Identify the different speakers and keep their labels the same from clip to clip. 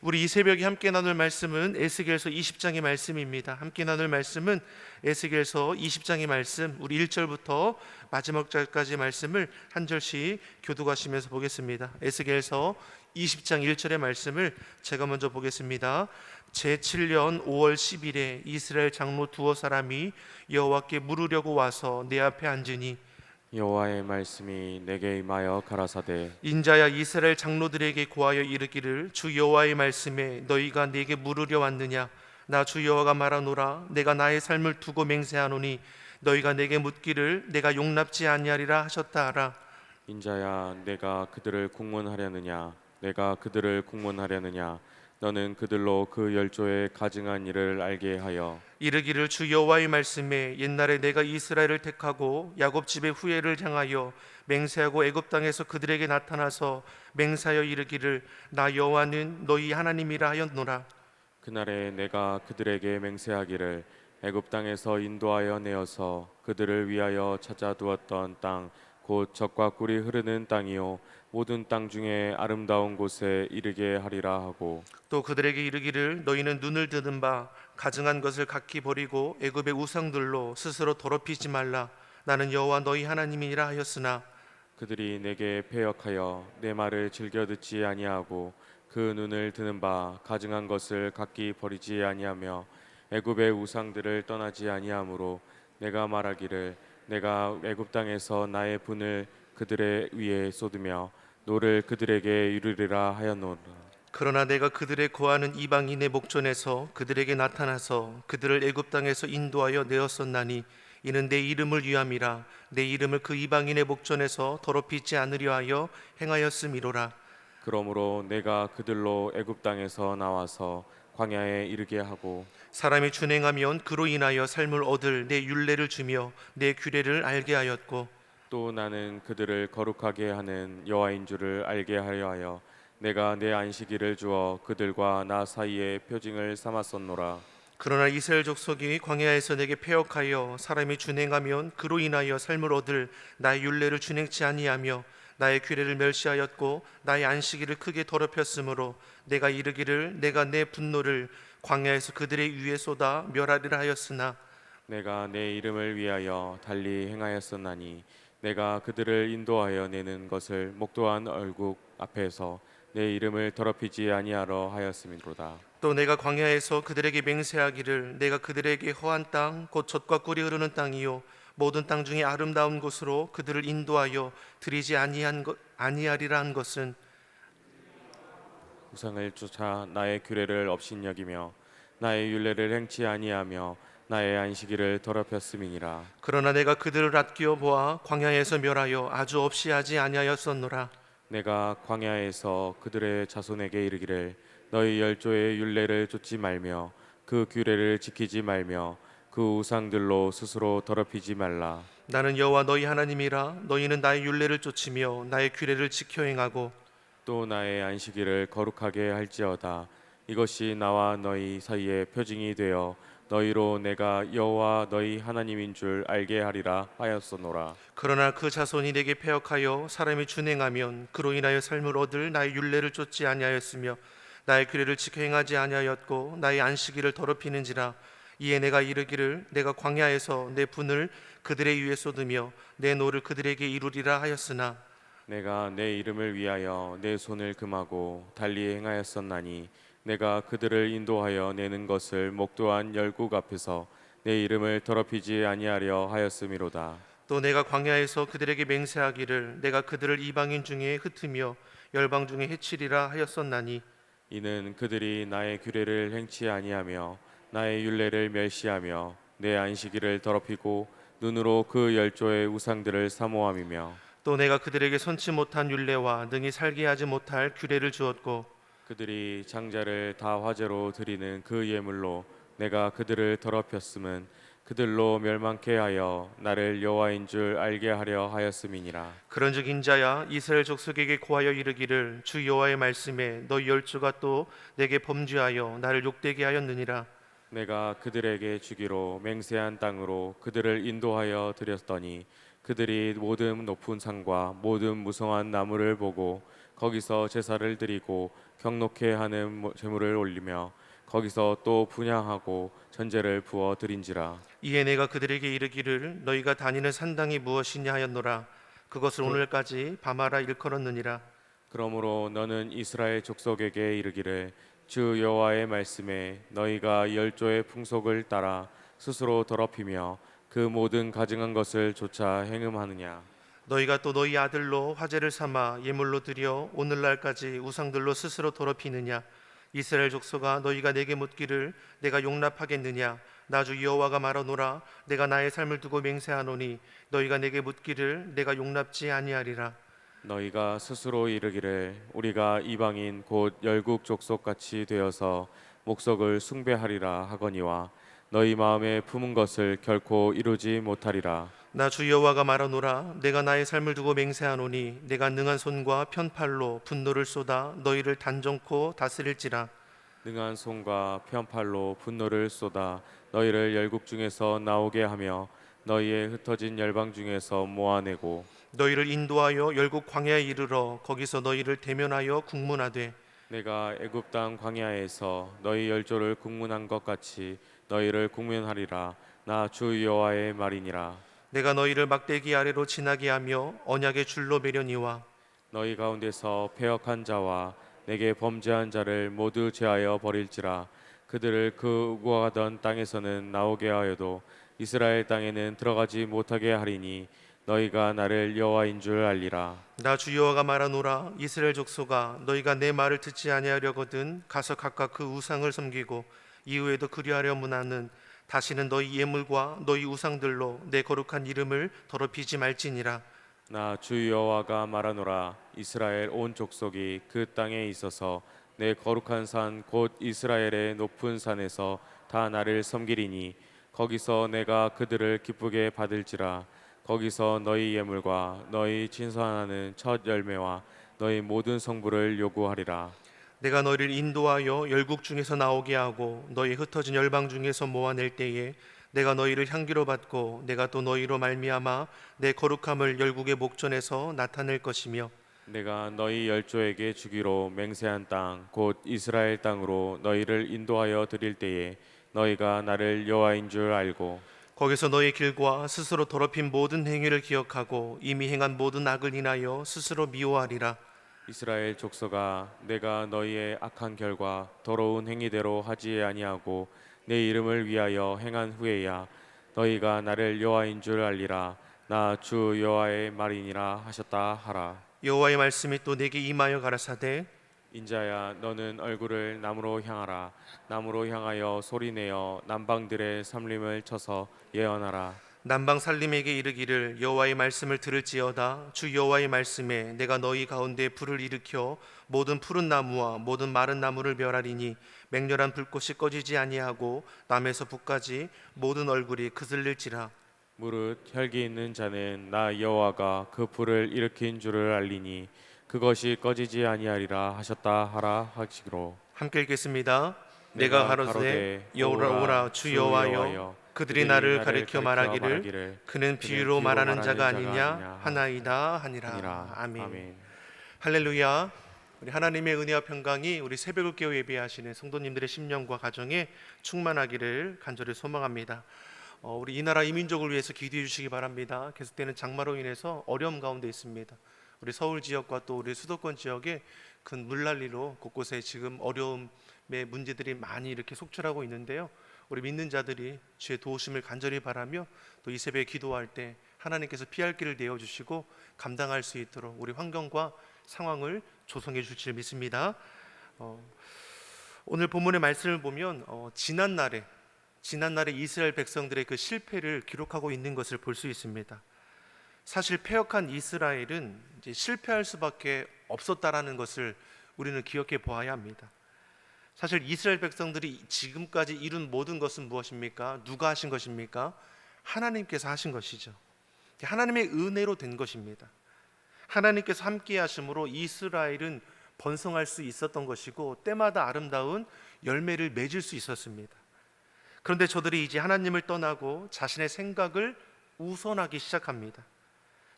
Speaker 1: 우리 이 새벽에 함께 나눌 말씀은 에스겔서 20장의 말씀입니다. 함께 나눌 말씀은 에스겔서 20장의 말씀, 우리 1절부터 마지막 절까지 말씀을 한 절씩 교독하시면서 보겠습니다. 에스겔서 20장 1절의 말씀을 제가 먼저 보겠습니다. 제7년 5월 10일에 이스라엘 장로 두어 사람이 여호와께 물으려고 와서 내 앞에 앉으니
Speaker 2: 여호와의 말씀이 내게 임하여 가라사대
Speaker 1: 인자야 이스라엘 장로들에게 고하여 이르기를 주 여호와의 말씀에 너희가 내게 물으려 왔느냐 나 주 여호와가 말하노라 내가 나의 삶을 두고 맹세하노니 너희가 내게 묻기를 내가 용납지 아니하리라 하셨다 하라.
Speaker 2: 인자야 내가 그들을 국문하려느냐 내가 그들을 국문하려느냐 너는 그들로 그 열조에 가증한 일을 알게 하여
Speaker 1: 이르기를 주 여호와의 말씀에 옛날에 내가 이스라엘을 택하고 야곱 집의 후예를 향하여 맹세하고 애굽 땅에서 그들에게 나타나서 맹세하여 이르기를 나 여호와는 너희 하나님이라 하였노라.
Speaker 2: 그날에 내가 그들에게 맹세하기를 애굽 땅에서 인도하여 내어서 그들을 위하여 찾아두었던 땅 곧 젖과 꿀이 흐르는 땅이요 모든 땅 중에 아름다운 곳에 이르게 하리라 하고
Speaker 1: 또 그들에게 이르기를 너희는 눈을 뜨는 바 가증한 것을 각기 버리고 애굽의 우상들로 스스로 더럽히지 말라. 나는 여호와 너희 하나님이라 하였으나
Speaker 2: 그들이 내게 패역하여 내 말을 즐겨 듣지 아니하고 그 눈을 드는 바 가증한 것을 각기 버리지 아니하며 애굽의 우상들을 떠나지 아니하므로 내가 말하기를 내가 애굽 땅에서 나의 분을 그들의 위에 쏟으며 노를 그들에게 이루리라 하였노라.
Speaker 1: 그러나 내가 그들의 거하는 이방인의 목전에서 그들에게 나타나서 그들을 애굽 땅에서 인도하여 내었었나니 이는 내 이름을 위함이라. 내 이름을 그 이방인의 목전에서 더럽히지 않으려 하여 행하였음이로라.
Speaker 2: 그러므로 내가 그들로 애굽 땅에서 나와서 광야에 이르게 하고
Speaker 1: 사람이 준행하면 그로 인하여 삶을 얻을 내 율례를 주며 내 규례를 알게 하였고
Speaker 2: 또 나는 그들을 거룩하게 하는 여호와인 줄을 알게 하려 하여 내가 내 안식일을 주어 그들과 나 사이에 표징을 삼았었노라.
Speaker 1: 그러나 이스라엘 족속이 광야에서 내게 패역하여 사람이 준행하면 그로 인하여 삶을 얻을 나의 율례를 준행치 아니하며 나의 규례를 멸시하였고 나의 안식일을 크게 더럽혔으므로 내가 이르기를 내가 내 분노를 광야에서 그들의 위에 쏟아 멸하리라 하였으나
Speaker 2: 내가 내 이름을 위하여 달리 행하였었나니 내가 그들을 인도하여 내는 것을 목도한 얼굴 앞에서 내 이름을 더럽히지 아니하러 하였음이로다.
Speaker 1: 또 내가 광야에서 그들에게 맹세하기를 내가 그들에게 허한 땅 곧 젖과 꿀이 흐르는 땅이요 모든 땅 중에 아름다운 곳으로 그들을 인도하여 들이지 아니하리라 한 것은
Speaker 2: 우상을 쫓아 나의 규례를 업신여기며 나의 율례를 행치 아니하며 나의 안식일을 더럽혔음이니라.
Speaker 1: 그러나 내가 그들을 아끼어 보아 광야에서 멸하여 아주 없이 하지 아니하였었노라.
Speaker 2: 내가 광야에서 그들의 자손에게 이르기를 너희 열조의 율례를 쫓지 말며 그 규례를 지키지 말며 그 우상들로 스스로 더럽히지 말라.
Speaker 1: 나는 여호와 너희 하나님이라. 너희는 나의 율례를 쫓으며 나의 규례를 지켜 행하고
Speaker 2: 또 나의 안식일을 거룩하게 할지어다. 이것이 나와 너희 사이에 표징이 되어 너희로 내가 여호와 너희 하나님인 줄 알게 하리라 하였소노라.
Speaker 1: 그러나 그 자손이 내게 패역하여 사람이 준행하면 그로 인하여 삶을 얻을 나의 율례를 쫓지 아니하였으며 나의 규례를 지켜 행하지 아니하였고 나의 안식일을 더럽히는지라. 이에 내가 이르기를 내가 광야에서 내 분을 그들의 위에 쏟으며 내 노를 그들에게 이루리라 하였으나
Speaker 2: 내가 내 이름을 위하여 내 손을 금하고 달리 행하였었나니 내가 그들을 인도하여 내는 것을 목도한 열국 앞에서 내 이름을 더럽히지 아니하려 하였음이로다.
Speaker 1: 또 내가 광야에서 그들에게 맹세하기를 내가 그들을 이방인 중에 흩으며 열방 중에 해치리라 하였었나니
Speaker 2: 이는 그들이 나의 규례를 행치 아니하며 나의 율례를 멸시하며 내 안식일을 더럽히고 눈으로 그 열조의 우상들을 사모함이며
Speaker 1: 또 내가 그들에게 선치 못한 율례와 능히 살게 하지 못할 규례를 주었고
Speaker 2: 그들이 장자를 다 화제로 드리는 그 예물로 내가 그들을 더럽혔음은 그들로 멸망케 하여 나를 여호와인 줄 알게 하려 하였음이니라.
Speaker 1: 그런즉 인자야 이스라엘 족속에게 고하여 이르기를 주 여호와의 말씀에 너희 열조가 또 내게 범죄하여 나를 욕되게 하였느니라.
Speaker 2: 내가 그들에게 주기로 맹세한 땅으로 그들을 인도하여 드렸더니 그들이 모든 높은 산과 모든 무성한 나무를 보고 거기서 제사를 드리고 경록케 하는 제물을 올리며 거기서 또 분향하고 전제를 부어 드린지라.
Speaker 1: 이에 내가 그들에게 이르기를 너희가 다니는 산당이 무엇이냐 하였노라. 그것을
Speaker 2: 그,
Speaker 1: 오늘까지 밤하라 일컬었느니라.
Speaker 2: 그러므로 너는 이스라엘 족속에게 이르기를 주 여호와의 말씀에 너희가 열조의 풍속을 따라 스스로 더럽히며 그 모든 가증한 것을 조차 행음하느냐.
Speaker 1: 너희가 또 너희 아들로 화제를 삼아 예물로 드려 오늘날까지 우상들로 스스로 더럽히느냐. 이스라엘 족속아 너희가 내게 묻기를 내가 용납하겠느냐. 나 주 여호와가 말하노라. 내가 나의 삶을 두고 맹세하노니 너희가 내게 묻기를 내가 용납지 아니하리라.
Speaker 2: 너희가 스스로 이르기를 우리가 이방인 곧 열국 족속 같이 되어서 목석을 숭배하리라 하거니와 너희 마음에 품은 것을 결코 이루지 못하리라.
Speaker 1: 나 주 여호와가 말하노라. 내가 나의 삶을 두고 맹세하노니 내가 능한 손과 편팔로 분노를 쏟아 너희를 단정코 다스릴지라.
Speaker 2: 능한 손과 편팔로 분노를 쏟아 너희를 열국 중에서 나오게 하며 너희의 흩어진 열방 중에서 모아내고
Speaker 1: 너희를 인도하여 열국 광야에 이르러 거기서 너희를 대면하여 국문하되
Speaker 2: 내가 애굽 땅 광야에서 너희 열조를 국문한 것 같이 너희를 국문하리라. 나 주 여호와의 말이니라.
Speaker 1: 내가 너희를 막대기 아래로 지나게 하며 언약의 줄로 매려니와
Speaker 2: 너희 가운데서 패역한 자와 내게 범죄한 자를 모두 제하여 버릴지라. 그들을 그 우고하던 땅에서는 나오게 하여도 이스라엘 땅에는 들어가지 못하게 하리니 너희가 나를 여호와인 줄 알리라.
Speaker 1: 나 주 여호와가 말하노라. 이스라엘 족속아 너희가 내 말을 듣지 아니하려거든 가서 각각 그 우상을 섬기고 이후에도 그리하려무나는 다시는 너희 예물과 너희 우상들로 내 거룩한 이름을 더럽히지 말지니라.
Speaker 2: 나 주 여호와가 말하노라. 이스라엘 온 족속이 그 땅에 있어서 내 거룩한 산 곧 이스라엘의 높은 산에서 다 나를 섬기리니 거기서 내가 그들을 기쁘게 받을지라. 거기서 너희 예물과 너희 친선하는 첫 열매와 너희 모든 성부를 요구하리라.
Speaker 1: 내가 너희를 인도하여 열국 중에서 나오게 하고 너희 흩어진 열방 중에서 모아낼 때에 내가 너희를 향기로 받고 내가 또 너희로 말미암아 내 거룩함을 열국의 목전에서 나타낼 것이며
Speaker 2: 내가 너희 열조에게 주기로 맹세한 땅 곧 이스라엘 땅으로 너희를 인도하여 드릴 때에 너희가 나를 여호와인 줄 알고
Speaker 1: 거기서 너희 길과 스스로 더럽힌 모든 행위를 기억하고 이미 행한 모든 악을 인하여 스스로 미워하리라.
Speaker 2: 이스라엘 족속아 내가 너희의 악한 결과 더러운 행위대로 하지 아니하고 내 이름을 위하여 행한 후에야 너희가 나를 여호와인 줄 알리라. 나 주 여호와의 말이니라 하셨다 하라.
Speaker 1: 여호와의 말씀이 또 내게 임하여 가라사대
Speaker 2: 인자야 너는 얼굴을 남으로 향하라. 남으로 향하여 소리내어 남방들의 삼림을 쳐서 예언하라.
Speaker 1: 남방 살림에게 이르기를 여호와의 말씀을 들을지어다. 주 여호와의 말씀에 내가 너희 가운데 불을 일으켜 모든 푸른 나무와 모든 마른 나무를 멸하리니 맹렬한 불꽃이 꺼지지 아니하고 남에서 북까지 모든 얼굴이 그슬릴지라.
Speaker 2: 무릇 혈기 있는 자는 나 여호와가 그 불을 일으킨 줄을 알리니 그것이 꺼지지 아니하리라 하셨다 하라 하시기로.
Speaker 1: 함께 읽겠습니다. 내가 가로되 여호와라 주 여호와여 그들이 나를 가리켜 말하기를 그는 비유로 말하는 자가 아니냐 하나이다 하니라. 아멘. 할렐루야. 우리 하나님의 은혜와 평강이 우리 새벽을 깨워 예배하시는 성도님들의 심령과 가정에 충만하기를 간절히 소망합니다. 우리 이 나라 이 민족을 위해서 기도해 주시기 바랍니다. 계속되는 장마로 인해서 어려움 가운데 있습니다. 우리 서울 지역과 또 우리 수도권 지역에 큰 물난리로 곳곳에 지금 어려움의 문제들이 많이 이렇게 속출하고 있는데요. 우리 믿는 자들이 주의 도우심을 간절히 바라며 또 이 새벽에 기도할 때 하나님께서 피할 길을 내어 주시고 감당할 수 있도록 우리 환경과 상황을 조성해 주실 줄 믿습니다. 오늘 본문의 말씀을 보면 지난날에 이스라엘 백성들의 그 실패를 기록하고 있는 것을 볼 수 있습니다. 사실 패역한 이스라엘은 이제 실패할 수밖에 없었다라는 것을 우리는 기억해 보아야 합니다. 사실 이스라엘 백성들이 지금까지 이룬 모든 것은 무엇입니까? 누가 하신 것입니까? 하나님께서 하신 것이죠. 하나님의 은혜로 된 것입니다. 하나님께서 함께 하심으로 이스라엘은 번성할 수 있었던 것이고 때마다 아름다운 열매를 맺을 수 있었습니다. 그런데 저들이 이제 하나님을 떠나고 자신의 생각을 우선하기 시작합니다.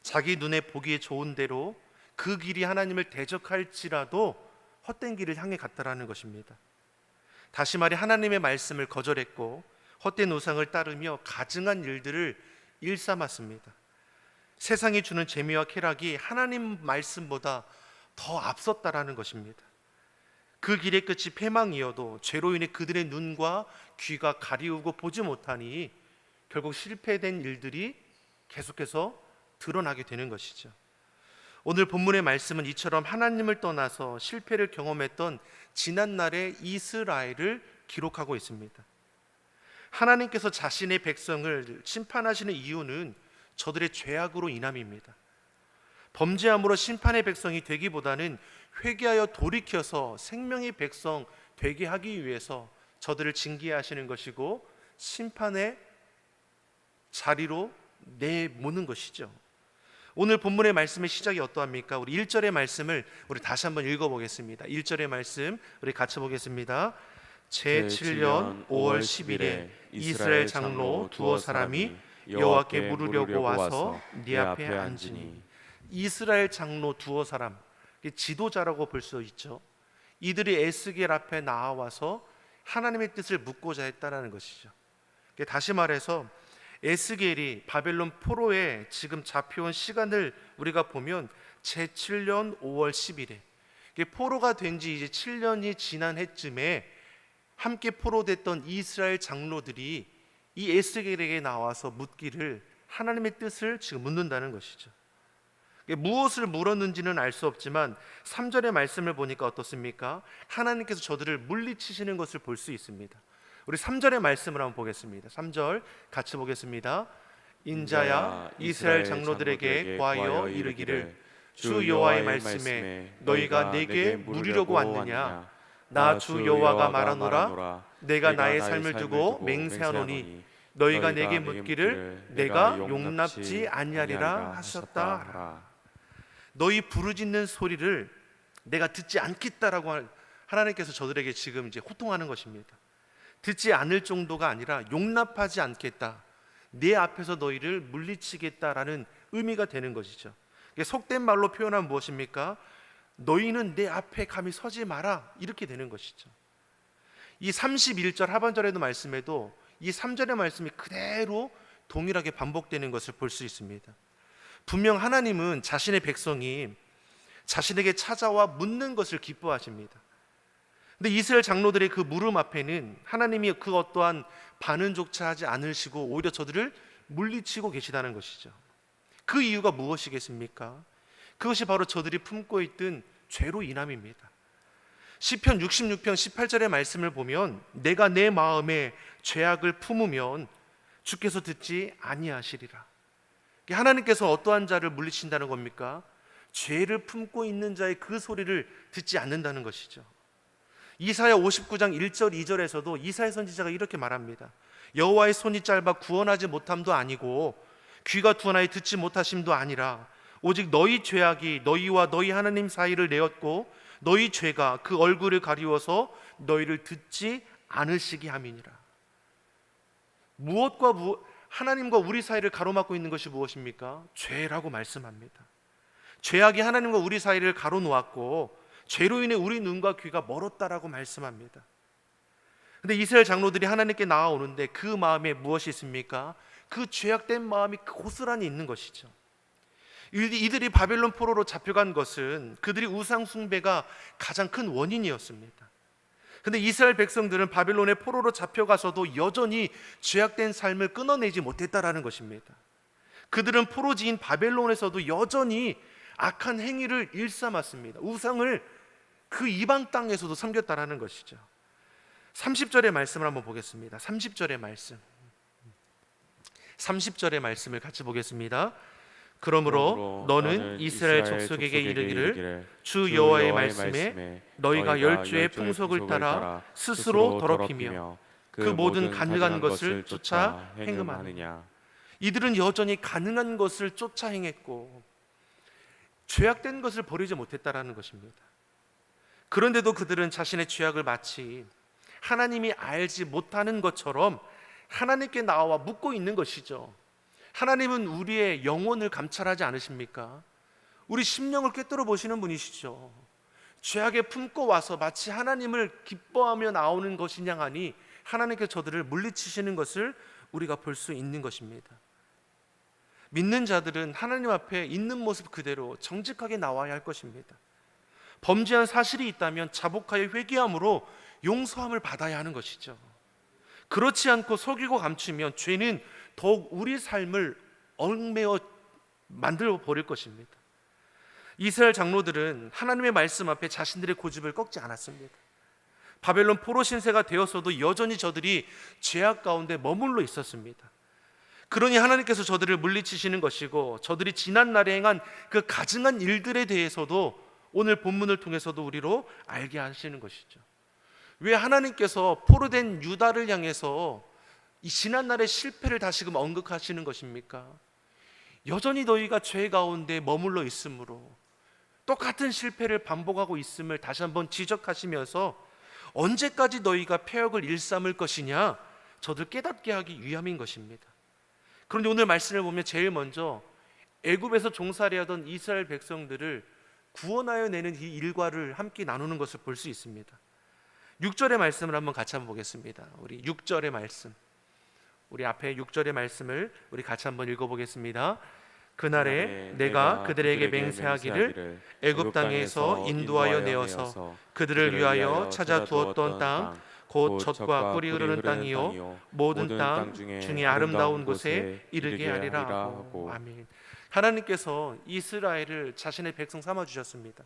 Speaker 1: 자기 눈에 보기에 좋은 대로 그 길이 하나님을 대적할지라도 헛된 길을 향해 갔다라는 것입니다. 다시 말해 하나님의 말씀을 거절했고 헛된 우상을 따르며 가증한 일들을 일삼았습니다. 세상이 주는 재미와 쾌락이 하나님 말씀보다 더 앞섰다라는 것입니다. 그 길의 끝이 패망이어도 죄로 인해 그들의 눈과 귀가 가리우고 보지 못하니 결국 실패된 일들이 계속해서 드러나게 되는 것이죠. 오늘 본문의 말씀은 이처럼 하나님을 떠나서 실패를 경험했던 지난날의 이스라엘을 기록하고 있습니다. 하나님께서 자신의 백성을 심판하시는 이유는 저들의 죄악으로 인함입니다. 범죄함으로 심판의 백성이 되기보다는 회개하여 돌이켜서 생명의 백성 되게 하기 위해서 저들을 징계하시는 것이고 심판의 자리로 내모는 것이죠. 오늘 본문의 말씀의 시작이 어떠합니까? 우리 1절의 말씀을 우리 다시 한번 읽어보겠습니다. 1절의 말씀 우리 같이 보겠습니다. 제7년 5월 10일에 이스라엘 장로 두어 사람이 여호와께 물으려고 와서 네 앞에 앉으니. 이스라엘 장로 두어 사람, 지도자라고 볼 수 있죠. 이들이 에스겔 앞에 나와서 하나님의 뜻을 묻고자 했다는 것이죠. 다시 말해서 에스겔이 바벨론 포로에 지금 잡혀온 시간을 우리가 보면 제7년 5월 10일에 포로가 된 지 이제 7년이 지난 해쯤에 함께 포로됐던 이스라엘 장로들이 이 에스겔에게 나와서 묻기를 하나님의 뜻을 지금 묻는다는 것이죠. 무엇을 물었는지는 알 수 없지만 3절의 말씀을 보니까 어떻습니까? 하나님께서 저들을 물리치시는 것을 볼 수 있습니다. 우리 3절의 말씀을 한번 보겠습니다. 3절 같이 보겠습니다. 인자야 이스라엘 장로들에게 고하여 이르기를 주 여호와의 말씀에 너희가 내게 물으려고 왔느냐? 나 주 여호와가 말하노라. 내가 나의 삶을 두고 맹세하노니 너희가 내게 묻기를 내가 용납지 아니하리라 하셨다 하라. 너희 부르짖는 소리를 내가 듣지 않겠다라고 하나님께서 저들에게 지금 이제 호통하는 것입니다. 듣지 않을 정도가 아니라 용납하지 않겠다, 내 앞에서 너희를 물리치겠다라는 의미가 되는 것이죠. 속된 말로 표현하면 무엇입니까? 너희는 내 앞에 감히 서지 마라, 이렇게 되는 것이죠. 이 31절 하반절에도 말씀에도 이 3절의 말씀이 그대로 동일하게 반복되는 것을 볼 수 있습니다. 분명 하나님은 자신의 백성이 자신에게 찾아와 묻는 것을 기뻐하십니다. 근데 이스라엘 장로들의 그 물음 앞에는 하나님이 그 어떠한 반응조차 하지 않으시고 오히려 저들을 물리치고 계시다는 것이죠. 그 이유가 무엇이겠습니까? 그것이 바로 저들이 품고 있던 죄로 인함입니다. 시편 66편 18절의 말씀을 보면 내가 내 마음에 죄악을 품으면 주께서 듣지 아니하시리라. 하나님께서 어떠한 자를 물리친다는 겁니까? 죄를 품고 있는 자의 그 소리를 듣지 않는다는 것이죠. 이사야 59장 1절 2절에서도 이사야 선지자가 이렇게 말합니다. 여호와의 손이 짧아 구원하지 못함도 아니고 귀가 둔하여 듣지 못하심도 아니라 오직 너희 죄악이 너희와 너희 하나님 사이를 내었고 너희 죄가 그 얼굴을 가리워서 너희를 듣지 않으시게 함이니라. 하나님과 우리 사이를 가로막고 있는 것이 무엇입니까? 죄라고 말씀합니다. 죄악이 하나님과 우리 사이를 가로놓았고 죄로 인해 우리 눈과 귀가 멀었다라고 말씀합니다. 근데 이스라엘 장로들이 하나님께 나아오는데 그 마음에 무엇이 있습니까? 그 죄악된 마음이 고스란히 있는 것이죠. 이들이 바벨론 포로로 잡혀간 것은 그들이 우상 숭배가 가장 큰 원인이었습니다. 근데 이스라엘 백성들은 바벨론의 포로로 잡혀가서도 여전히 죄악된 삶을 끊어내지 못했다라는 것입니다. 그들은 포로지인 바벨론에서도 여전히 악한 행위를 일삼았습니다. 우상을 그 이방 땅에서도 섬겼다라는 것이죠. 30절의 말씀을 한번 보겠습니다. 30절의 말씀을 같이 보겠습니다. 그러므로 너는 이스라엘 족속에게 이르기를 주 여호와의 말씀에 너희가 열주의 풍속을 따라 스스로 더럽히며 그 모든 가능한 것을 쫓아 행음하느냐. 이들은 여전히 가능한 것을 쫓아 행했고 죄악된 것을 버리지 못했다라는 것입니다. 그런데도 그들은 자신의 죄악을 마치 하나님이 알지 못하는 것처럼 하나님께 나와 묻고 있는 것이죠. 하나님은 우리의 영혼을 감찰하지 않으십니까? 우리 심령을 꿰뚫어 보시는 분이시죠. 죄악에 품고 와서 마치 하나님을 기뻐하며 나오는 것이냐 하니 하나님께서 저들을 물리치시는 것을 우리가 볼 수 있는 것입니다. 믿는 자들은 하나님 앞에 있는 모습 그대로 정직하게 나와야 할 것입니다. 범죄한 사실이 있다면 자복하여 회개함으로 용서함을 받아야 하는 것이죠. 그렇지 않고 속이고 감추면 죄는 더욱 우리 삶을 얽매어 만들어 버릴 것입니다. 이스라엘 장로들은 하나님의 말씀 앞에 자신들의 고집을 꺾지 않았습니다. 바벨론 포로 신세가 되었어도 여전히 저들이 죄악 가운데 머물러 있었습니다. 그러니 하나님께서 저들을 물리치시는 것이고, 저들이 지난 날에 행한 그 가증한 일들에 대해서도 오늘 본문을 통해서도 우리로 알게 하시는 것이죠. 왜 하나님께서 포로된 유다를 향해서 이 지난 날의 실패를 다시금 언급하시는 것입니까? 여전히 너희가 죄 가운데 머물러 있으므로 똑같은 실패를 반복하고 있음을 다시 한번 지적하시면서 언제까지 너희가 패역을 일삼을 것이냐, 저들 깨닫게 하기 위함인 것입니다. 그런데 오늘 말씀을 보면 제일 먼저 애굽에서 종살이하던 이스라엘 백성들을 구원하여 내는 이 일과를 함께 나누는 것을 볼 수 있습니다. 6절의 말씀을 한번 같이 한번 보겠습니다. 우리 6절의 말씀, 우리 앞에 6절의 말씀을 우리 같이 한번 읽어보겠습니다. 그날에 내가 그들에게 맹세하기를 애굽 땅에서 인도하여 내어서 그들을 위하여 찾아두었던 땅 곧 젖과 꿀이 흐르는 땅이요 모든 땅 중에 아름다운 곳에 이르게 하리라 하고. 아멘. 하나님께서 이스라엘을 자신의 백성 삼아 주셨습니다.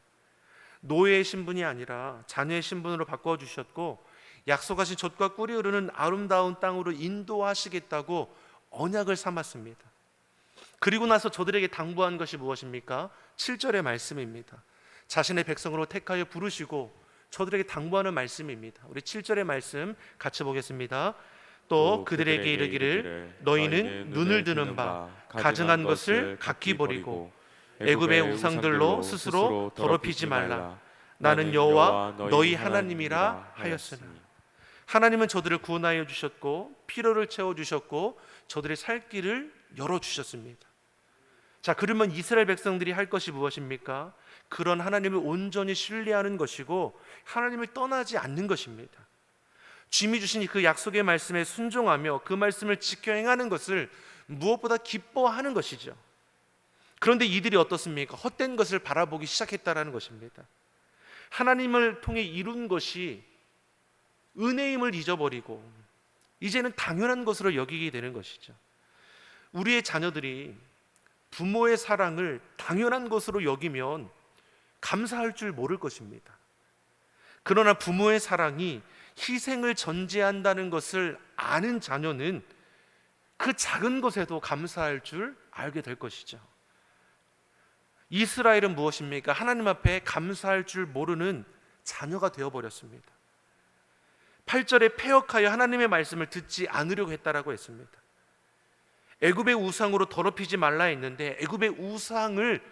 Speaker 1: 노예의 신분이 아니라 자녀의 신분으로 바꿔 주셨고, 약속하신 젖과 꿀이 흐르는 아름다운 땅으로 인도하시겠다고 언약을 삼았습니다. 그리고 나서 저들에게 당부한 것이 무엇입니까? 7절의 말씀입니다. 자신의 백성으로 택하여 부르시고 저들에게 당부하는 말씀입니다. 우리 7절의 말씀 같이 보겠습니다. 또 그들에게 이르기를 너희는 눈을 드는 바 가증한 것을 각기 버리고 애굽의 우상들로 스스로 더럽히지 말라. 나는 여호와 너희 하나님이라 하였으나. 하나님은 저들을 구원하여 주셨고 피로를 채워 주셨고 저들의 살 길을 열어 주셨습니다. 자, 그러면 이스라엘 백성들이 할 것이 무엇입니까? 그런 하나님을 온전히 신뢰하는 것이고 하나님을 떠나지 않는 것입니다. 주님이 주신 그 약속의 말씀에 순종하며 그 말씀을 지켜 행하는 것을 무엇보다 기뻐하는 것이죠. 그런데 이들이 어떻습니까? 헛된 것을 바라보기 시작했다라는 것입니다. 하나님을 통해 이룬 것이 은혜임을 잊어버리고 이제는 당연한 것으로 여기게 되는 것이죠. 우리의 자녀들이 부모의 사랑을 당연한 것으로 여기면 감사할 줄 모를 것입니다. 그러나 부모의 사랑이 희생을 전제한다는 것을 아는 자녀는 그 작은 것에도 감사할 줄 알게 될 것이죠. 이스라엘은 무엇입니까? 하나님 앞에 감사할 줄 모르는 자녀가 되어버렸습니다. 8절에 패역하여 하나님의 말씀을 듣지 않으려고 했다라고 했습니다. 애굽의 우상으로 더럽히지 말라 했는데 애굽의 우상을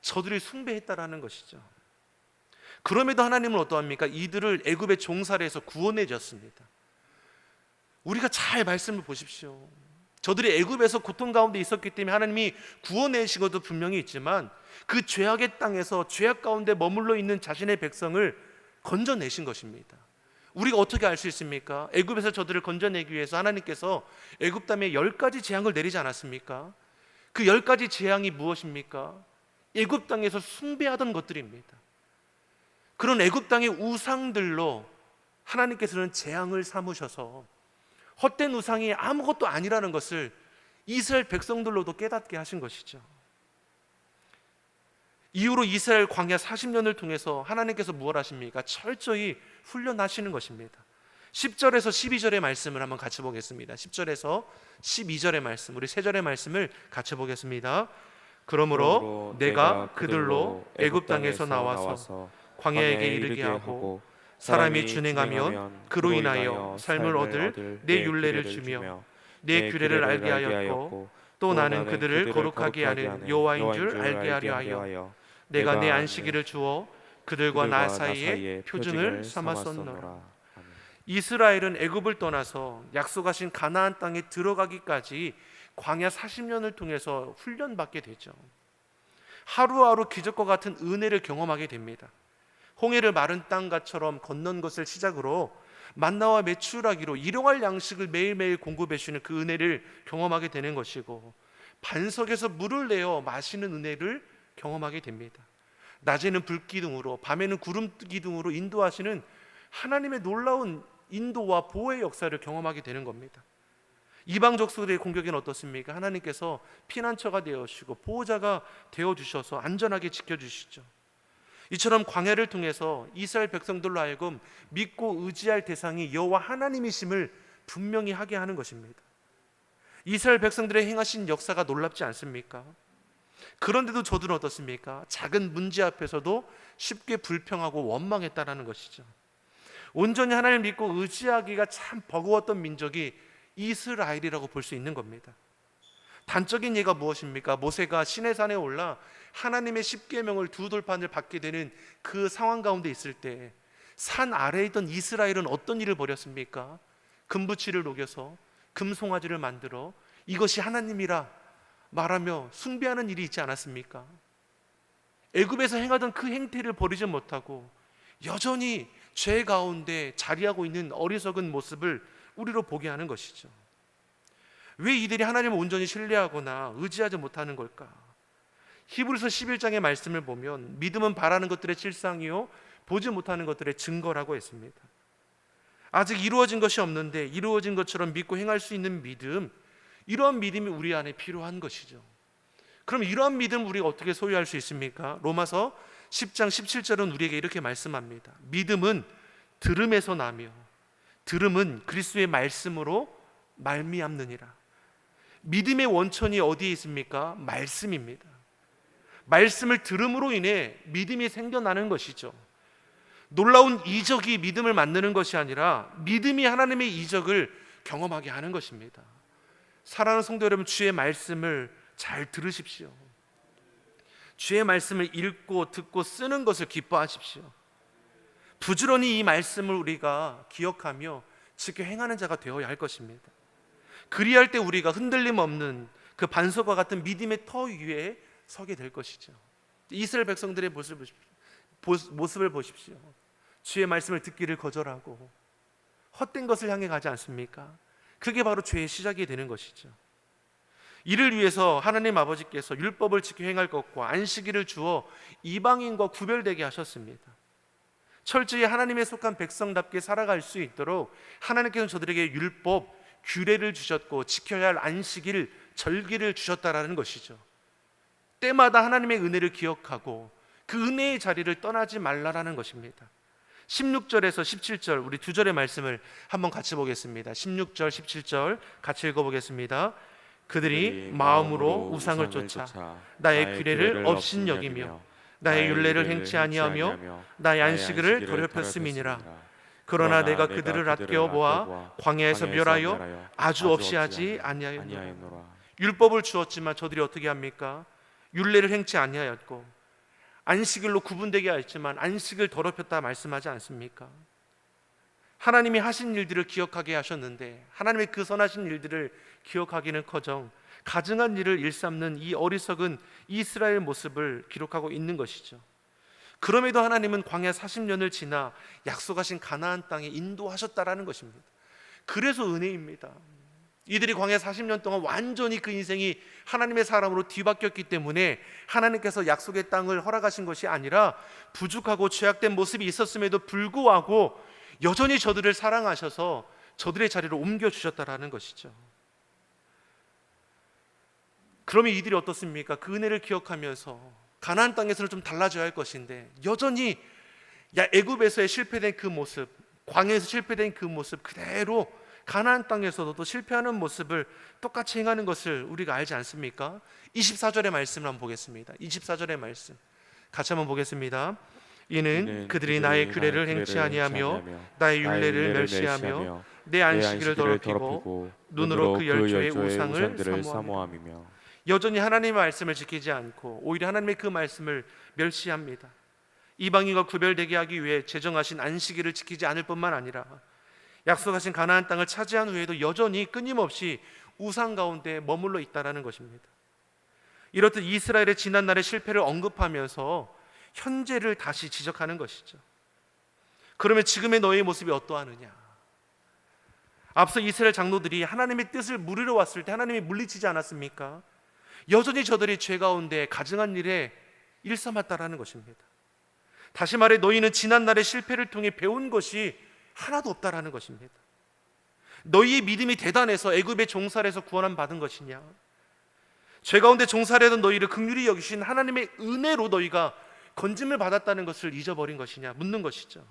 Speaker 1: 저들이 숭배했다라는 것이죠. 그럼에도 하나님은 어떠합니까? 이들을 애굽의 종살이에서 구원해 줬습니다. 우리가 잘 말씀을 보십시오. 저들이 애굽에서 고통 가운데 있었기 때문에 하나님이 구원해신 것도 분명히 있지만 그 죄악의 땅에서 죄악 가운데 머물러 있는 자신의 백성을 건져내신 것입니다. 우리가 어떻게 알 수 있습니까? 애굽에서 저들을 건져내기 위해서 하나님께서 애굽 땅에 10가지 재앙을 내리지 않았습니까? 그 10가지 재앙이 무엇입니까? 애굽 땅에서 숭배하던 것들입니다. 그런 애굽 땅의 우상들로 하나님께서는 재앙을 삼으셔서 헛된 우상이 아무것도 아니라는 것을 이스라엘 백성들로도 깨닫게 하신 것이죠. 이후로 이스라엘 광야 40년을 통해서 하나님께서 무엇 하십니까? 철저히 훈련하시는 것입니다. 10절에서 12절의 말씀을 한번 같이 보겠습니다. 10절에서 12절의 말씀, 우리 세 절의 말씀을 같이 보겠습니다. 그러므로 내가 그들로 애굽 땅에서 나와서 광야에게 이르게 하고 사람이 준행하면 그로 인하여 삶을 얻을 내 율례를 주며 내 규례를 알게 하였고 또 나는 그들을 거룩하게 하는 여호와인 줄 알게 하려 하여 내가 내 안식일을 주어 그들과 나 사이에 표준을 삼았었노라. 이스라엘은 애굽을 떠나서 약속하신 가나안 땅에 들어가기까지 광야 40년을 통해서 훈련받게 되죠. 하루하루 기적과 같은 은혜를 경험하게 됩니다. 홍해를 마른 땅같처럼 건넌 것을 시작으로 만나와 메추라기로 일용할 양식을 매일매일 공급해 주시는 그 은혜를 경험하게 되는 것이고, 반석에서 물을 내어 마시는 은혜를 경험하게 됩니다. 낮에는 불기둥으로 밤에는 구름기둥으로 인도하시는 하나님의 놀라운 인도와 보호의 역사를 경험하게 되는 겁니다. 이방 족속들의 공격에는 어떻습니까? 하나님께서 피난처가 되어주시고 보호자가 되어주셔서 안전하게 지켜주시죠. 이처럼 광야를 통해서 이스라엘 백성들로 하여금 믿고 의지할 대상이 여호와 하나님이심을 분명히 하게 하는 것입니다. 이스라엘 백성들의 행하신 역사가 놀랍지 않습니까? 그런데도 저들은 어떻습니까? 작은 문제 앞에서도 쉽게 불평하고 원망했다라는 것이죠. 온전히 하나님을 믿고 의지하기가 참 버거웠던 민족이 이스라엘이라고 볼 수 있는 겁니다. 단적인 예가 무엇입니까? 모세가 시내산에 올라 하나님의 십계명을 두 돌판을 받게 되는 그 상황 가운데 있을 때 산 아래에 있던 이스라엘은 어떤 일을 벌였습니까? 금붙이를 녹여서 금송아지를 만들어 이것이 하나님이라 말하며 숭배하는 일이 있지 않았습니까? 애굽에서 행하던 그 행태를 버리지 못하고 여전히 죄 가운데 자리하고 있는 어리석은 모습을 우리로 보게 하는 것이죠. 왜 이들이 하나님을 온전히 신뢰하거나 의지하지 못하는 걸까? 히브리서 11장의 말씀을 보면 믿음은 바라는 것들의 실상이요 보지 못하는 것들의 증거라고 했습니다. 아직 이루어진 것이 없는데 이루어진 것처럼 믿고 행할 수 있는 믿음, 이러한 믿음이 우리 안에 필요한 것이죠. 그럼 이러한 믿음 우리가 어떻게 소유할 수 있습니까? 로마서 10장 17절은 우리에게 이렇게 말씀합니다. 믿음은 들음에서 나며 들음은 그리스도의 말씀으로 말미암느니라. 믿음의 원천이 어디에 있습니까? 말씀입니다. 말씀을 들음으로 인해 믿음이 생겨나는 것이죠. 놀라운 이적이 믿음을 만드는 것이 아니라 믿음이 하나님의 이적을 경험하게 하는 것입니다. 사랑하는 성도 여러분, 주의 말씀을 잘 들으십시오. 주의 말씀을 읽고 듣고 쓰는 것을 기뻐하십시오. 부지런히 이 말씀을 우리가 기억하며 지켜 행하는 자가 되어야 할 것입니다. 그리할 때 우리가 흔들림 없는 그 반석과 같은 믿음의 터 위에 서게 될 것이죠. 이스라엘 백성들의 모습을 보십시오. 주의 말씀을 듣기를 거절하고 헛된 것을 향해 가지 않습니까? 그게 바로 죄의 시작이 되는 것이죠. 이를 위해서 하나님 아버지께서 율법을 지켜 행할 것과 안식일을 주어 이방인과 구별되게 하셨습니다. 철저히 하나님에 속한 백성답게 살아갈 수 있도록 하나님께서는 저들에게 율법, 규례를 주셨고 지켜야 할 안식일, 절기를 주셨다라는 것이죠. 때마다 하나님의 은혜를 기억하고 그 은혜의 자리를 떠나지 말라라는 것입니다. 16절에서 17절 우리 두 절의 말씀을 한번 같이 보겠습니다. 16절, 17절 같이 읽어보겠습니다. 그들이 마음으로 우상을 쫓아 나의 규례를 업신 여기며 나의 율례를 행치 아니하며 나의 안식일을 더럽혔음이니라. 그러나 내가 그들을 아껴 보아 광야에서 멸하여 아주 없이 하지 아니하였노라. 율법을 주었지만 저들이 어떻게 합니까? 율례를 행치 아니하였고 안식일로 구분되게 하였지만 안식을 더럽혔다 말씀하지 않습니까? 하나님이 하신 일들을 기억하게 하셨는데 하나님의 그 선하신 일들을 기억하기는커녕 가증한 일을 일삼는 이 어리석은 이스라엘 모습을 기록하고 있는 것이죠. 그럼에도 하나님은 광야 40년을 지나 약속하신 가나안 땅에 인도하셨다라는 것입니다. 그래서 은혜입니다. 이들이 광야 40년 동안 완전히 그 인생이 하나님의 사람으로 뒤바뀌었기 때문에 하나님께서 약속의 땅을 허락하신 것이 아니라 부족하고 죄악된 모습이 있었음에도 불구하고 여전히 저들을 사랑하셔서 저들의 자리를 옮겨주셨다라는 것이죠. 그러면 이들이 어떻습니까? 그 은혜를 기억하면서 가나안 땅에서는 좀 달라져야 할 것인데 여전히 애굽에서의 실패된 그 모습, 광야에서 실패된 그 모습 그대로 가나안 땅에서도 또 실패하는 모습을 똑같이 행하는 것을 우리가 알지 않습니까? 24절의 말씀을 한번 보겠습니다. 24절의 말씀 같이 한번 보겠습니다. 이는 그들이 나의 규례를 행치 아니하며 나의 율례를 멸시하며 내 안식일을 더럽히고 눈으로 그 열조의 우상을 사모함이며. 여전히 하나님의 말씀을 지키지 않고 오히려 하나님의 그 말씀을 멸시합니다. 이방인과 구별되게 하기 위해 제정하신 안식일을 지키지 않을 뿐만 아니라 약속하신 가나안 땅을 차지한 후에도 여전히 끊임없이 우상 가운데 머물러 있다라는 것입니다. 이렇듯 이스라엘의 지난날의 실패를 언급하면서 현재를 다시 지적하는 것이죠. 그러면 지금의 너희의 모습이 어떠하느냐? 앞서 이스라엘 장로들이 하나님의 뜻을 물으러 왔을 때 하나님이 물리치지 않았습니까? 여전히 저들이 죄 가운데 가증한 일에 일삼았다라는 것입니다. 다시 말해 너희는 지난날의 실패를 통해 배운 것이 하나도 없다라는 것입니다. 너희의 믿음이 대단해서 애굽의 종살에서 구원함 받은 것이냐? 죄 가운데 종살이던 너희를 긍휼히 여기신 하나님의 은혜로 너희가 건짐을 받았다는 것을 잊어버린 것이냐? 묻는 것이죠.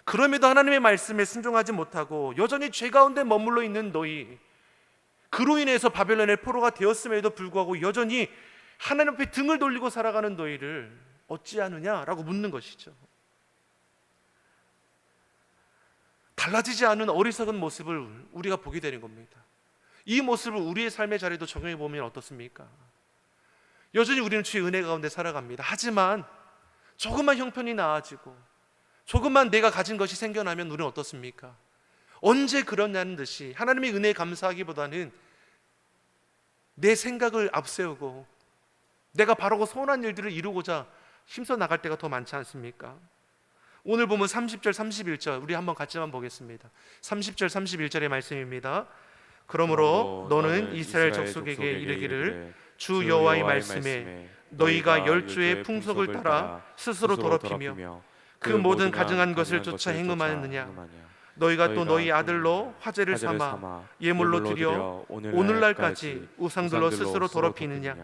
Speaker 1: 그럼에도 하나님의 말씀에 순종하지 못하고 여전히 죄 가운데 머물러 있는 너희, 그로 인해서 바벨론의 포로가 되었음에도 불구하고 여전히 하나님 앞에 등을 돌리고 살아가는 너희를 어찌하느냐라고 묻는 것이죠. 달라지지 않은 어리석은 모습을 우리가 보게 되는 겁니다. 이 모습을 우리의 삶의 자리도 적용해 보면 어떻습니까? 여전히 우리는 주의 은혜 가운데 살아갑니다. 하지만 조금만 형편이 나아지고 조금만 내가 가진 것이 생겨나면 우리는 어떻습니까? 언제 그러냐는 듯이 하나님의 은혜에 감사하기보다는 내 생각을 앞세우고 내가 바라고 선한 일들을 이루고자 힘써 나갈 때가 더 많지 않습니까? 오늘 보면 30절 31절 우리 한번 같이만 보겠습니다. 30절 31절의 말씀입니다. 그러므로 너는 이스라엘 족속에게 이르기를 주 여호와의 말씀에 너희가 열주의 풍속을 따라 스스로 더럽히며 그 모든 가증한 것을 쫓아 행음하느냐? 너희가 또 너희 아들로 화제를 삼아 예물로 드려 오늘날까지 우상들로 스스로 더럽히느냐?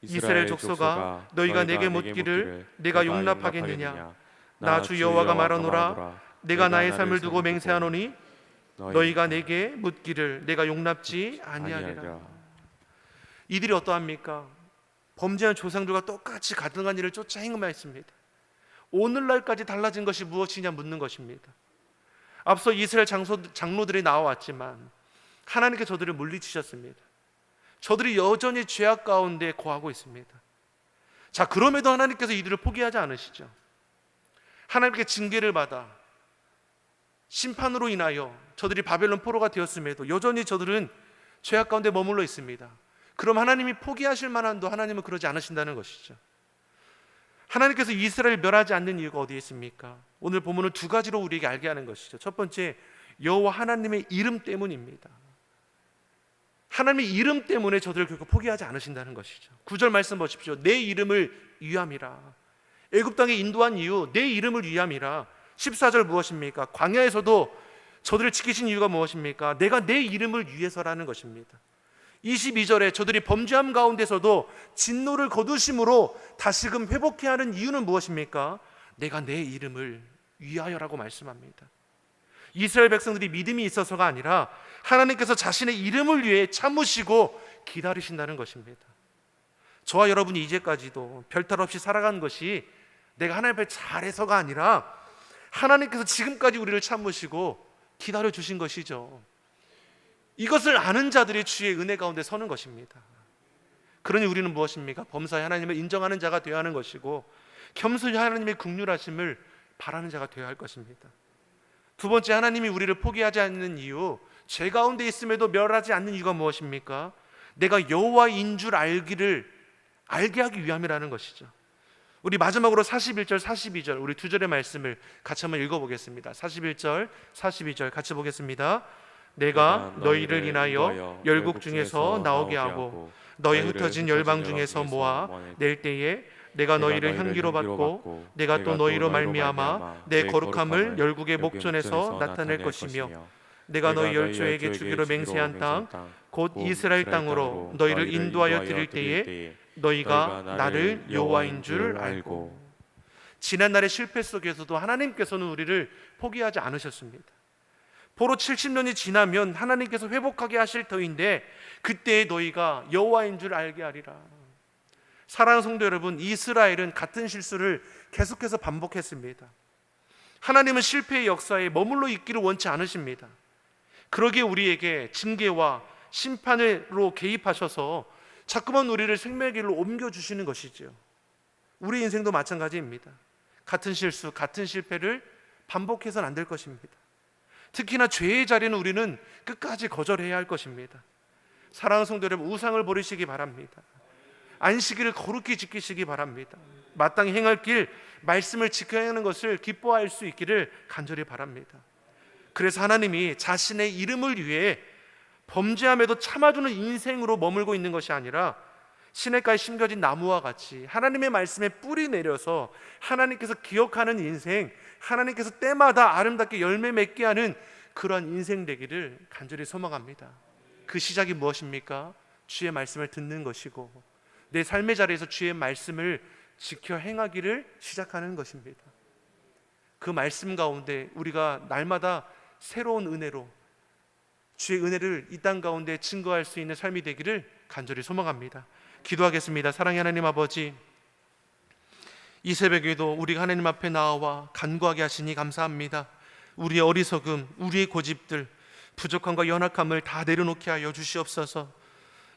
Speaker 1: 이스라엘 족속아 너희가 내게 묻기를 내가 용납하겠느냐? 나 주 여호와가 말하노라 내가 나의 삶을 두고 맹세하노니 너희가 내게 묻기를 내가 용납지 아니하리라. 이들이 어떠합니까? 범죄한 조상들과 똑같이 가증한 일을 쫓아 행음하였습니다. 오늘날까지 달라진 것이 무엇이냐 묻는 것입니다. 앞서 이스라엘 장로들이 나와왔지만 하나님께 저들을 물리치셨습니다. 저들이 여전히 죄악 가운데 거하고 있습니다. 자, 그럼에도 하나님께서 이들을 포기하지 않으시죠. 하나님께 징계를 받아 심판으로 인하여 저들이 바벨론 포로가 되었음에도 여전히 저들은 죄악 가운데 머물러 있습니다. 그럼 하나님이 포기하실 만한도 하나님은 그러지 않으신다는 것이죠. 하나님께서 이스라엘을 멸하지 않는 이유가 어디에 있습니까? 오늘 본문은 두 가지로 우리에게 알게 하는 것이죠. 첫 번째, 여호와 하나님의 이름 때문입니다. 하나님의 이름 때문에 저들을 결코 포기하지 않으신다는 것이죠. 9절 말씀 보십시오. 내 이름을 위함이라. 애굽 땅에 인도한 이유, 내 이름을 위함이라. 14절 무엇입니까? 광야에서도 저들을 지키신 이유가 무엇입니까? 내가 내 이름을 위해서라는 것입니다. 22절에 저들이 범죄함 가운데서도 진노를 거두심으로 다시금 회복해야 하는 이유는 무엇입니까? 내가 내 이름을 위하여라고 말씀합니다. 이스라엘 백성들이 믿음이 있어서가 아니라 하나님께서 자신의 이름을 위해 참으시고 기다리신다는 것입니다. 저와 여러분이 이제까지도 별탈 없이 살아간 것이 내가 하나님 앞에 잘해서가 아니라 하나님께서 지금까지 우리를 참으시고 기다려 주신 것이죠. 이것을 아는 자들이 주의 은혜 가운데 서는 것입니다. 그러니 우리는 무엇입니까? 범사에 하나님을 인정하는 자가 되어야 하는 것이고 겸손히 하나님의 긍휼하심을 바라는 자가 되어야 할 것입니다. 두 번째, 하나님이 우리를 포기하지 않는 이유, 죄 가운데 있음에도 멸하지 않는 이유가 무엇입니까? 내가 여호와인 줄 알게 하기 위함이라는 것이죠. 우리 마지막으로 41절 42절 우리 두 절의 말씀을 같이 한번 읽어보겠습니다. 41절 42절 같이 보겠습니다. 내가 너희를 인하여 열국 중에서 나오게 하고 너희 흩어진 열방 중에서 모아 낼 때에 내가 너희를 향기로 받고 내가 또 너희로 말미암아 내 거룩함을 열국의 목전에서 나타낼 것이며 내가 너희 열조에게 주기로 맹세한 땅 곧 이스라엘 땅으로 너희를 인도하여 드릴 때에 너희가 나를 여호와인 줄 알고. 지난날의 실패 속에서도 하나님께서는 우리를 포기하지 않으셨습니다. 포로 70년이 지나면 하나님께서 회복하게 하실 터인데 그때에 너희가 여호와인 줄 알게 하리라. 사랑하는 성도 여러분, 이스라엘은 같은 실수를 계속해서 반복했습니다. 하나님은 실패의 역사에 머물러 있기를 원치 않으십니다. 그러기에 우리에게 징계와 심판으로 개입하셔서 자꾸만 우리를 생명의 길로 옮겨주시는 것이죠. 우리 인생도 마찬가지입니다. 같은 실수, 같은 실패를 반복해서는 안 될 것입니다. 특히나 죄의 자리는 우리는 끝까지 거절해야 할 것입니다. 사랑하는 성도 여러분, 우상을 버리시기 바랍니다. 안식일을 거룩히 지키시기 바랍니다. 마땅히 행할 길 말씀을 지켜야 하는 것을 기뻐할 수 있기를 간절히 바랍니다. 그래서 하나님이 자신의 이름을 위해 범죄함에도 참아주는 인생으로 머물고 있는 것이 아니라 시냇가에 심겨진 나무와 같이 하나님의 말씀에 뿌리 내려서 하나님께서 기억하는 인생, 하나님께서 때마다 아름답게 열매 맺게 하는 그러한 인생 되기를 간절히 소망합니다. 그 시작이 무엇입니까? 주의 말씀을 듣는 것이고 내 삶의 자리에서 주의 말씀을 지켜 행하기를 시작하는 것입니다. 그 말씀 가운데 우리가 날마다 새로운 은혜로 주의 은혜를 이 땅 가운데 증거할 수 있는 삶이 되기를 간절히 소망합니다. 기도하겠습니다. 사랑의 하나님 아버지, 이 새벽에도 우리가 하나님 앞에 나와 간구하게 하시니 감사합니다. 우리의 어리석음, 우리의 고집들, 부족함과 연약함을 다 내려놓게 하여 주시옵소서.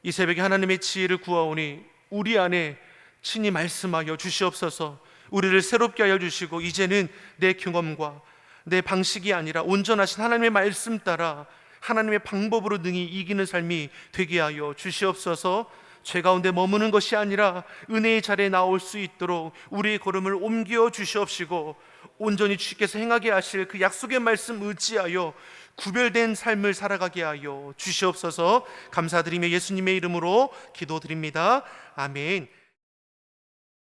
Speaker 1: 이 새벽에 하나님의 지혜를 구하오니 우리 안에 친히 말씀하여 주시옵소서. 우리를 새롭게 하여 주시고 이제는 내 경험과 내 방식이 아니라 온전하신 하나님의 말씀 따라 하나님의 방법으로 능히 이기는 삶이 되게 하여 주시옵소서. 죄 가운데 머무는 것이 아니라 은혜의 자리에 나올 수 있도록 우리의 걸음을 옮겨 주시옵시고 온전히 주께서 행하게 하실 그 약속의 말씀 의지하여 구별된 삶을 살아가게 하여 주시옵소서. 감사드리며 예수님의 이름으로 기도드립니다. 아멘.